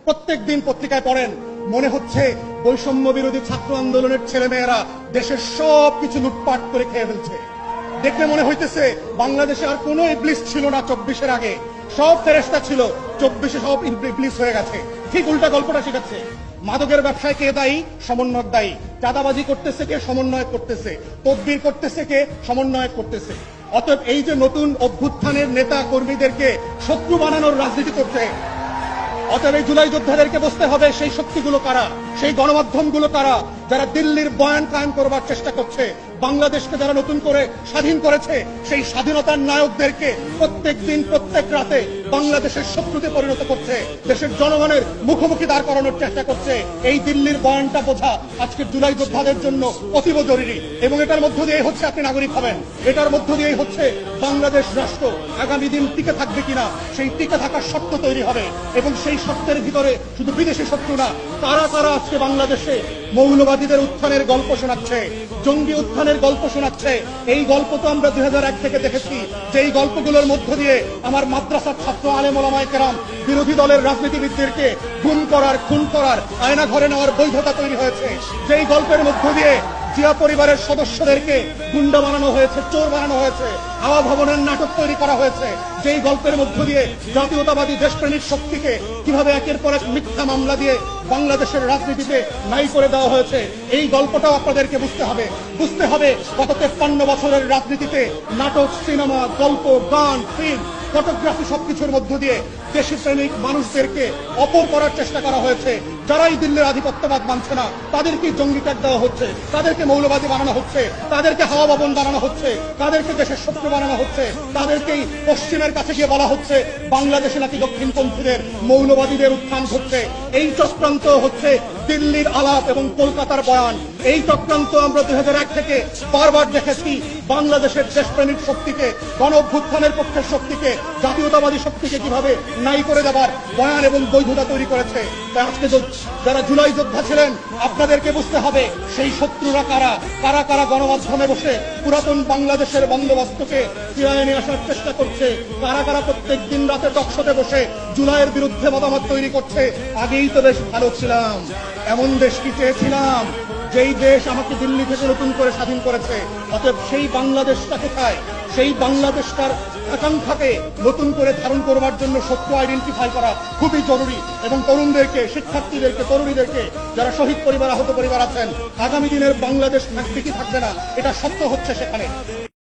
প্রত্যেক দিন পত্রিকায় পড়েন, মনে হচ্ছে বৈষম্য বিরোধী ছাত্র আন্দোলনের ছেলেমেয়েরা দেশের সবকিছু লুটপাট করে খেয়ে ফেলছে। দেখলে মনে হইতেছে বাংলাদেশে আর কোনো ইবলিস ছিল না 24-এর আগে, সব ফেরেশতা ছিল, 24-এ সব ইবলিস হয়ে গেছে। ঠিক উল্টা গল্পটা শেখাচ্ছে। মাদকের ব্যবসায় কে দায়ী? সমন্বয়ক দায়ী। চাঁদাবাজি করতেছে কে? সমন্বয়ক করতেছে। তদবির করতেছে কে? সমন্বয়ক করতেছে। অতএব এই যে নতুন অভ্যুত্থানের নেতা কর্মীদেরকে শত্রু বানানোর রাজনীতি করছে, অতএব এই জুলাই যোদ্ধাদেরকে বুঝতে হবে সেই শক্তিগুলো কারা, সেই গণমাধ্যমগুলো কারা, যারা দিল্লির বয়ান কায়েম করবার চেষ্টা করছে। বাংলাদেশকে যারা নতুন করে স্বাধীন করেছে, সেই স্বাধীনতার নায়কদেরকে প্রত্যেক দিন প্রত্যেক রাতে বাংলাদেশের শত্রুতে পরিণত করছে, দেশের জনগণের মুখোমুখি দাঁড় করানোর চেষ্টা করছে। এই দিল্লির বয়ানটা বোঝা আজকের জুলাই যোদ্ধাদের জন্য অতীব জরুরি। এবং এটার মধ্য দিয়ে হচ্ছে আপনি নাগরিক হবেন, এটার মধ্য দিয়েই হচ্ছে বাংলাদেশ রাষ্ট্র আগামী দিন টিকে থাকবে কিনা সেই টিকে থাকার শর্ত তৈরি হবে। এবং সেই শর্তের ভিতরে শুধু বিদেশি শত্রু না, কারা কারা আজকে বাংলাদেশে মৌলবাদীদের উত্থানের গল্প শোনাচ্ছে, জঙ্গি উত্থানের গল্প শোনাচ্ছে। এই গল্প তো আমরা 2001 থেকে দেখেছি, যে এই গল্পগুলোর মধ্য দিয়ে আমার মাদ্রাসার ছাত্র আলেম ওলামায়ে কেরাম বিরোধী দলের রাজনীতিবিদদেরকে গুম করার, খুন করার, আয়না ঘরে নেওয়ার বৈধতা তৈরি হয়েছে। যেই গল্পের মধ্য দিয়ে জিয়া পরিবারের সদস্যদেরকে গুন্ডা বানানো হয়েছে, চোর বানানো হয়েছে, হাওয়া ভবনের নাটক তৈরি করা হয়েছে। যেই গল্পের মধ্য দিয়ে জাতীয়তাবাদী দেশপ্রেমিক শক্তিকে কিভাবে একের পর এক মিথ্যা মামলা দিয়ে বাংলাদেশের রাজনীতিতে নাই করে দেওয়া হয়েছে, এই গল্পটাও আপনাদেরকে বুঝতে হবে। বুঝতে হবে গত 53 বছরের রাজনীতিতে নাটক, সিনেমা, গল্প, গান, ফিল্ম, ফটোগ্রাফি সবকিছুর মধ্য দিয়ে দেশপ্রেমিক মানুষদেরকে অপর করার চেষ্টা করা হয়েছে। যারাই দিল্লির আধিপত্যবাদ মানছে না, তাদেরকে জঙ্গি ট্যাগ দেওয়া হচ্ছে, তাদেরকে মৌলবাদী বানানো হচ্ছে, তাদেরকে হাওয়া ভবন বানানো হচ্ছে, তাদেরকে দেশের শত্রু বানানো হচ্ছে, তাদেরকেই পশ্চিমের কাছে গিয়ে বলা হচ্ছে বাংলাদেশে নাকি দক্ষিণপন্থীদের মৌলবাদীদের উত্থান ঘটছে। এই চক্রান্ত হচ্ছে দিল্লির আলাপ এবং কলকাতার বয়ান। এই চক্রান্ত আমরা 2001 থেকে বারবার দেখেছি। বাংলাদেশের দেশপ্রেমিক শক্তিকে, গণ অভ্যুত্থানের পক্ষের শক্তিকে, জাতীয়তাবাদী শক্তিকে কিভাবে নাই করে দেবার বয়ান এবং বৈধতা তৈরি করেছে। তাই আজকে যারা জুলাই যোদ্ধা ছিলেন, আপনাদেরকে বুঝতে হবে সেই শত্রুরা কারা, কারা কারা গণমাধ্যমে বসে পুরাতন বাংলাদেশের বন্দোবস্তকে ফিরিয়ে নিয়ে আসার চেষ্টা করছে, কারা কারা প্রত্যেক দিন রাতে টকশোতে বসে জুলাইয়ের বিরুদ্ধে মতামত তৈরি করছে। আগেই তো বেশ ভালো ছিলাম, এমন দেশ কি চেয়েছিলাম যেই দেশ আমাকে দিল্লি থেকে নতুন করে স্বাধীন করেছে। অতএব সেই বাংলাদেশটা কোথায়? সেই বাংলাদেশটার আকাঙ্ক্ষাকে নতুন করে ধারণ করবার জন্য সত্য আইডেন্টিফাই করা খুবই জরুরি। এবং তরুণদেরকে, শিক্ষার্থীদেরকে, তরুণীদেরকে, যারা শহীদ পরিবার, আহত পরিবার আছেন, আগামী দিনের বাংলাদেশ থাকবে কি থাকবে না, এটা সত্য হচ্ছে সেখানে।